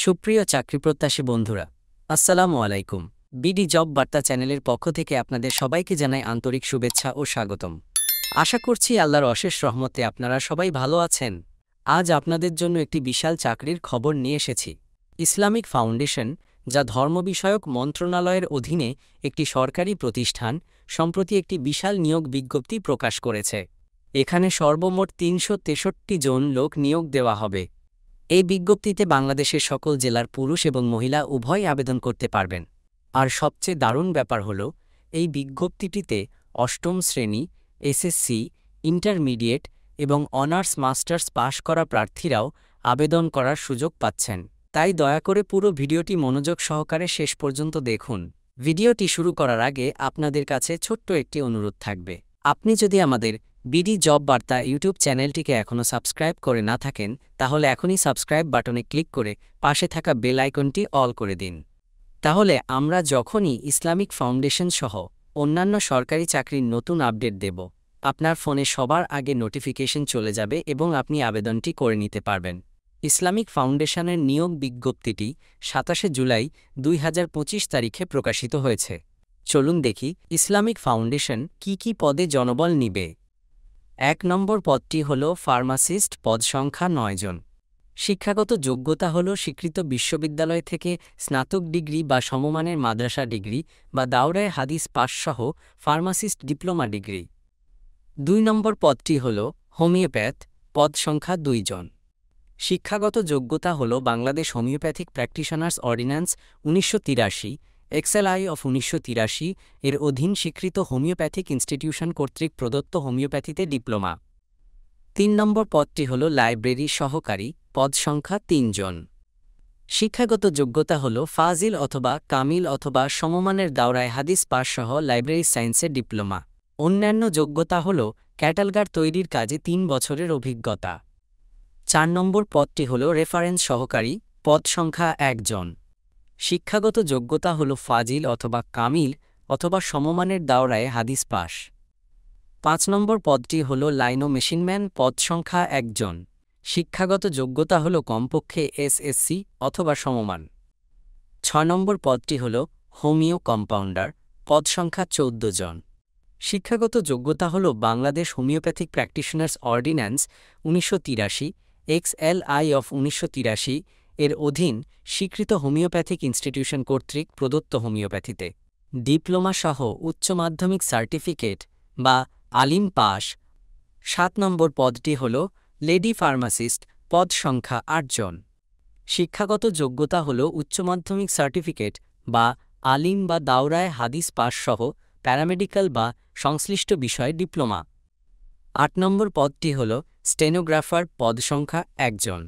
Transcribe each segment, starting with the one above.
সুপ্রিয় চাকরিপ্রত্যাশী বন্ধুরা, আসসালামু আলাইকুম। বিডি জব বার্তা চ্যানেলের পক্ষ থেকে আপনাদের সবাইকে জানাই আন্তরিক শুভেচ্ছা ও স্বাগতম। আশা করছি আল্লাহর অশেষ রহমতে আপনারা সবাই ভালো আছেন। আজ আপনাদের জন্য একটি বিশাল চাকরির খবর নিয়ে এসেছি। ইসলামিক ফাউন্ডেশন, যা ধর্ম বিষয়ক মন্ত্রণালয়ের অধীনে একটি সরকারি প্রতিষ্ঠান, সম্প্রতি একটি বিশাল নিয়োগ বিজ্ঞপ্তি প্রকাশ করেছে। এখানে সর্বমোট ৩৬৩ জন লোক নিয়োগ দেওয়া হবে। এই বিজ্ঞপ্তিতে বাংলাদেশের সকল জেলার পুরুষ এবং মহিলা উভয়ই আবেদন করতে পারবেন। আর সবচেয়ে দারুণ ব্যাপার হল, এই বিজ্ঞপ্তিটিতে অষ্টম শ্রেণী, এসএসসি, ইন্টারমিডিয়েট এবং অনার্স মাস্টার্স পাশ করা প্রার্থীরাও আবেদন করার সুযোগ পাচ্ছেন। তাই দয়া করে পুরো ভিডিওটি মনোযোগ সহকারে শেষ পর্যন্ত দেখুন। ভিডিওটি শুরু করার আগে আপনাদের কাছে ছোট্ট একটি অনুরোধ থাকবে। আপনি যদি আমাদের বিডি জব বার্তা ইউটিউব চ্যানেলটিকে এখনও সাবস্ক্রাইব করে না থাকেন, তাহলে এখনই সাবস্ক্রাইব বাটনে ক্লিক করে পাশে থাকা বেল আইকনটি অল করে দিন। তাহলে আমরা যখনই ইসলামিক ফাউন্ডেশন সহ অন্যান্য সরকারি চাকরির নতুন আপডেট দেব, আপনার ফোনে সবার আগে নোটিফিকেশন চলে যাবে এবং আপনি আবেদনটি করে নিতে পারবেন। ইসলামিক ফাউন্ডেশনের নিয়োগ বিজ্ঞপ্তিটি ২৭ জুলাই ২০২৫ তারিখে প্রকাশিত হয়েছে। চলুন দেখি ইসলামিক ফাউন্ডেশন কি পদে জনবল নিবে। ১ নম্বর পদটি হল ফার্মাসিস্ট, পদ সংখ্যা ৯ জন। শিক্ষাগত যোগ্যতা হল স্বীকৃত বিশ্ববিদ্যালয় থেকে স্নাতক ডিগ্রি বা সমমানের মাদ্রাসা ডিগ্রি বা দাওরায়ে হাদিস পাসসহ ফার্মাসিস্ট ডিপ্লোমা ডিগ্রি। ২ নম্বর পদটি হল হোমিওপ্যাথ, পদ সংখ্যা ২ জন। শিক্ষাগত যোগ্যতা হল Bangladesh homeopathic practitioners ordinance ১৯৮৩, XLI of ১৯৮৩ এর অধীন স্বীকৃত হোমিওপ্যাথিক ইনস্টিটিউশন কর্তৃক প্রদত্ত হোমিওপ্যাথিতে ডিপ্লোমা। ৩ নম্বর পদটি হল লাইব্রেরি সহকারী, পদ সংখ্যা ৩ জন। শিক্ষাগত যোগ্যতা হল ফাজিল অথবা কামিল অথবা সমমানের দাওরায়ে হাদিস পাসসহ লাইব্রেরি সায়েন্সে ডিপ্লোমা। অন্যান্য যোগ্যতা হল ক্যাটালগার তৈরির কাজে ৩ বছরের অভিজ্ঞতা। ৪ নম্বর পদটি হল রেফারেন্স সহকারী, পদ সংখ্যা ১ জন। শিক্ষাগত যোগ্যতা হল ফাজিল অথবা কামিল অথবা সমমানের দাওরায়ে হাদিস পাস। ৫ নম্বর পদটি হল লাইনো মেশিনম্যান, পদ সংখ্যা ১ জন। শিক্ষাগত যোগ্যতা হল কমপক্ষে এসএসসি অথবা সমমান। ৬ নম্বর পদটি হল হোমিও কম্পাউন্ডার, পদ সংখ্যা ১৪ জন। শিক্ষাগত যোগ্যতা হল Bangladesh homeopathic practitioners ordinance ১৯৮৩, XLI of ১৯৮৩ এর অধীন স্বীকৃত হোমিওপ্যাথিক ইনস্টিটিউশন কর্তৃক প্রদত্ত হোমিওপ্যাথিতে ডিপ্লোমা সহ উচ্চ মাধ্যমিক সার্টিফিকেট বা আলিম পাস। ৭ নম্বর পদটি হল লেডি ফার্মাসিস্ট, পদ সংখ্যা ৮ জন। শিক্ষাগত যোগ্যতা হল উচ্চ মাধ্যমিক সার্টিফিকেট বা আলিম বা দাওরায়ে হাদিস পাস সহ প্যারামেডিক্যাল বা সংশ্লিষ্ট বিষয়ে ডিপ্লোমা। ৮ নম্বর পদটি হল স্টেনোগ্রাফার, পদ সংখ্যা ১ জন।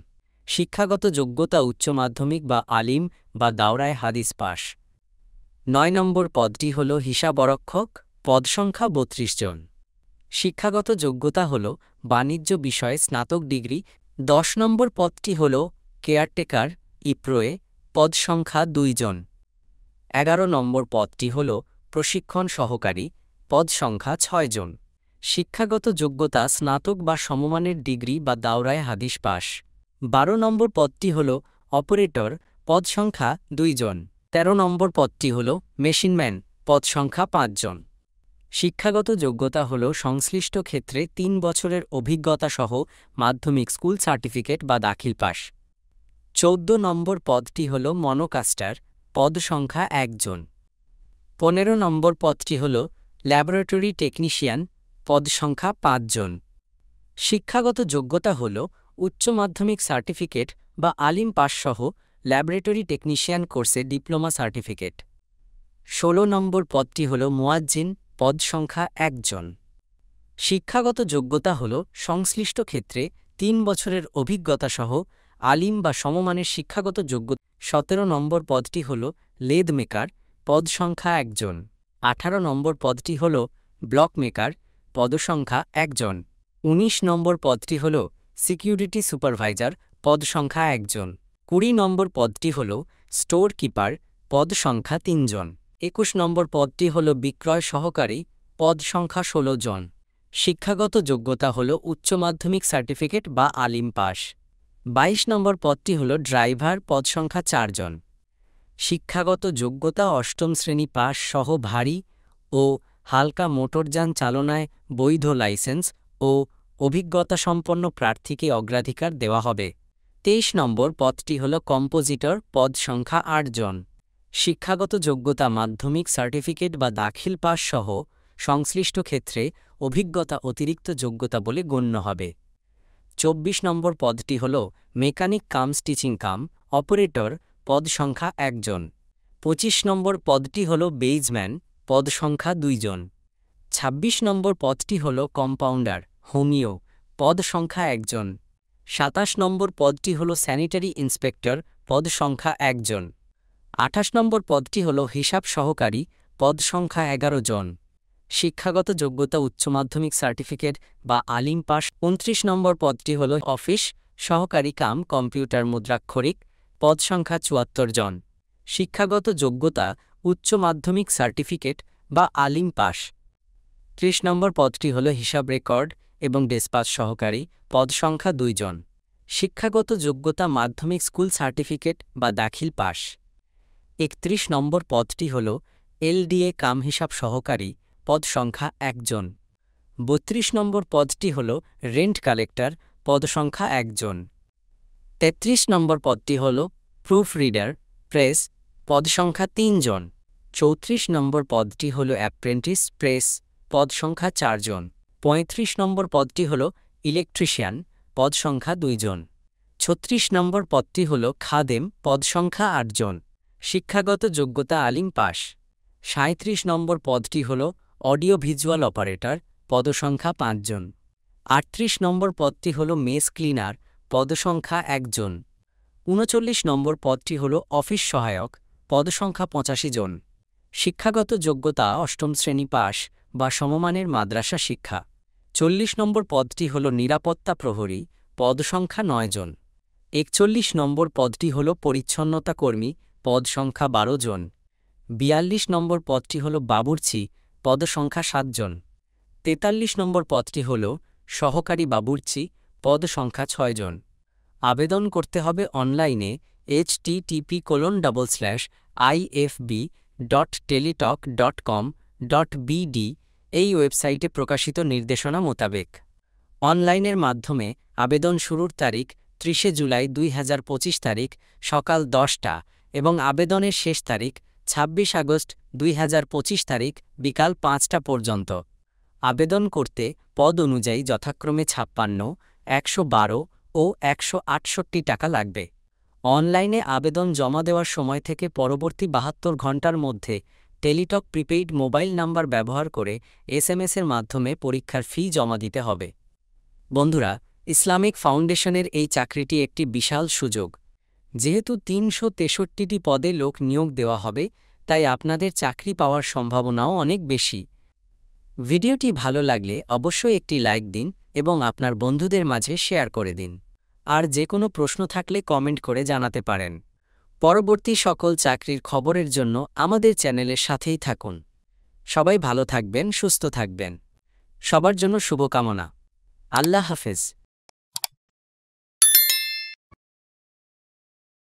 শিক্ষাগত যোগ্যতা উচ্চ মাধ্যমিক বা আলিম বা দাওরায়ে হাদিস পাস। ৯ নম্বর পদটি হল হিসাবরক্ষক, পদ সংখ্যা ৩২ জন। শিক্ষাগত যোগ্যতা হল বাণিজ্য বিষয়ে স্নাতক ডিগ্রি। ১০ নম্বর পদটি হল কেয়ারটেকার, ইপ্রোয়ে, পদ সংখ্যা ২ জন। ১১ নম্বর পদটি হল প্রশিক্ষণ সহকারী, পদ সংখ্যা ৬ জন। শিক্ষাগত যোগ্যতা স্নাতক বা সমমানের ডিগ্রি বা দাওরায়ে হাদিস পাস। ১২ নম্বর পদটি হল অপারেটর, পদ সংখ্যা ২ জন। ১৩ নম্বর পদটি হল মেশিনম্যান, পদ সংখ্যা ৫ জন। শিক্ষাগত যোগ্যতা হল সংশ্লিষ্ট ক্ষেত্রে ৩ বছরের অভিজ্ঞতা সহ মাধ্যমিক স্কুল সার্টিফিকেট বা দাখিল পাস। ১৪ নম্বর পদটি হল মনোকাস্টার, পদ সংখ্যা ১ জন। ১৫ নম্বর পদটি হল ল্যাবরেটরি টেকনিশিয়ান, পদ সংখ্যা ৫ জন। শিক্ষাগত যোগ্যতা হল উচ্চ মাধ্যমিক সার্টিফিকেট বা আলিম পাস সহ ল্যাবরেটরি টেকনিশিয়ান কোর্সে ডিপ্লোমা সার্টিফিকেট। ১৬ নম্বর পদটি হল মুয়াজ্জিন, পদ সংখ্যা ১ জন। শিক্ষাগত যোগ্যতা হল সংশ্লিষ্ট ক্ষেত্রে ৩ বছরের অভিজ্ঞতা সহ আলিম বা সমমানের শিক্ষাগত যোগ্যতা। ১৭ নম্বর পদটি হল লেদ মেকার, পদ সংখ্যা ১ জন। ১৮ নম্বর পদটি হল ব্লক মেকার, পদ সংখ্যা ১ জন। ১৯ নম্বর পদটি হল সিকিউরিটি সুপারভাইজার, পদ সংখ্যা ১ জন। ২০ নম্বর পদটি হল স্টোর কিপার, পদ সংখ্যা ৩ জন। ২১ নম্বর পদটি হল বিক্রয় সহকারী, পদ সংখ্যা ১৬ জন। শিক্ষাগত যোগ্যতা হল উচ্চ মাধ্যমিক সার্টিফিকেট বা আলিম পাস। 22 নম্বর পদটি হল ড্রাইভার, পদ সংখ্যা 4 জন। শিক্ষাগত যোগ্যতা অষ্টম শ্রেণী পাস সহ ভারী ও হালকা মোটরযান চালনায় বৈধ লাইসেন্স ও অভিজ্ঞতাসম্পন্ন প্রার্থীকে অগ্রাধিকার দেওয়া হবে। 23 নম্বর পদটি হল কম্পোজিটর, পদ সংখ্যা 8 জন। শিক্ষাগত যোগ্যতা মাধ্যমিক সার্টিফিকেট বা দাখিল পাস সহ সংশ্লিষ্ট ক্ষেত্রে অভিজ্ঞতা অতিরিক্ত যোগ্যতা বলে গণ্য হবে। 24 নম্বর পদটি হল মেকানিক কাম স্টিচিং কাম অপারেটর, পদ সংখ্যা 1 জন। 25 নম্বর পদটি হল বেইজম্যান, পদ সংখ্যা 2 জন। 26 নম্বর পদটি হল কম্পাউন্ডার, হোমিও, পদ সংখ্যা 1 জন। 27 নম্বর পদটি হল স্যানিটারি ইন্সপেক্টর, পদ সংখ্যা 1 জন। 28 নম্বর পদটি হল হিসাব সহকারী, পদ সংখ্যা 11 জন। শিক্ষাগত যোগ্যতা উচ্চ মাধ্যমিক সার্টিফিকেট বা আলিম পাস। 29 নম্বর পদটি হল অফিস সহকারী কাম কম্পিউটার মুদ্রাক্ষরিক, পদ সংখ্যা 74 জন। শিক্ষাগত যোগ্যতা উচ্চ মাধ্যমিক সার্টিফিকেট বা আলিম পাস। 30 নম্বর পদটি হল হিসাব রেকর্ড এবং ডেসপাচ সহকারী, পদ সংখ্যা 2 জন। শিক্ষাগত যোগ্যতা মাধ্যমিক স্কুল সার্টিফিকেট বা দাখিল পাস। 31 নম্বর পদটি হল এলডিএ কাম হিসাব সহকারী, পদ সংখ্যা 1 জন। 32 নম্বর পদটি হল রেন্ট কালেক্টর, পদ সংখ্যা 1 জন। 33 নম্বর পদটি হল প্রুফ রিডার, প্রেস, পদ সংখ্যা 3 জন। 34 নম্বর পদটি হল অ্যাপ্রেন্টিস প্রেস, পদ সংখ্যা 4 জন। 35 নম্বর পদটি হল ইলেকট্রিশিয়ান, পদ সংখ্যা 2 জন। 36 নম্বর পদটি হল খাদেম, পদ সংখ্যা 8 জন। শিক্ষাগত যোগ্যতা আলিম পাস। 37 নম্বর পদটি হল অডিও ভিজুয়াল অপারেটর, পদ সংখ্যা 5 জন। 38 নম্বর পদটি হল মেস ক্লিনার, পদ সংখ্যা 1 জন। 39 নম্বর পদটি হল অফিস সহায়ক, পদ সংখ্যা 85 জন। শিক্ষাগত যোগ্যতা অষ্টম শ্রেণী পাস বা সমমানের মাদ্রাসা শিক্ষা। 40 নম্বর পদটি হল নিরাপত্তা প্রহরী, পদ সংখ্যা 9 জন। 41 নম্বর পদটি হল পরিচ্ছন্নতা কর্মী, পদ সংখ্যা 12 জন। 42 নম্বর পদটি হল বাবুর্চি, পদ সংখ্যা 7 জন। 43 নম্বর পদটি হল সহকারী বাবুর্চি, পদ সংখ্যা 6 জন। আবেদন করতে হবে অনলাইনে http://ifb.teletalk.com.bd এই ওয়েবসাইটে প্রকাশিত নির্দেশনা মোতাবেক। অনলাইনের মাধ্যমে আবেদন শুরুর তারিখ 30 জুলাই 2025 তারিখ সকাল 10টা এবং আবেদনের শেষ তারিখ 26 আগস্ট 2025 তারিখ বিকাল 5টা পর্যন্ত। আবেদন করতে পদ অনুযায়ী যথাক্রমে 56, 112 ও 168 টাকা লাগবে। অনলাইনে আবেদন জমা দেওয়ার সময় থেকে পরবর্তী 72 ঘণ্টার মধ্যে টেলিটক প্রিপেইড মোবাইল নাম্বার ব্যবহার করে এসএমএসের মাধ্যমে পরীক্ষার ফি জমা দিতে হবে। বন্ধুরা, ইসলামিক ফাউন্ডেশনের এই চাকরিটি একটি বিশাল সুযোগ। যেহেতু 363টি পদে লোক নিয়োগ দেওয়া হবে, তাই আপনাদের চাকরি পাওয়ার সম্ভাবনাও অনেক বেশি। ভিডিওটি ভালো লাগলে অবশ্যই একটি লাইক দিন এবং আপনার বন্ধুদের মাঝে শেয়ার করে দিন। আর যে কোনো প্রশ্ন থাকলে কমেন্ট করে জানাতে পারেন। পরবর্তী সকল চাকরির খবরের জন্য আমাদের চ্যানেলের সাথেই থাকুন। সবাই ভালো থাকবেন, সুস্থ থাকবেন। সবার জন্য শুভকামনা। আল্লাহ হাফেজ।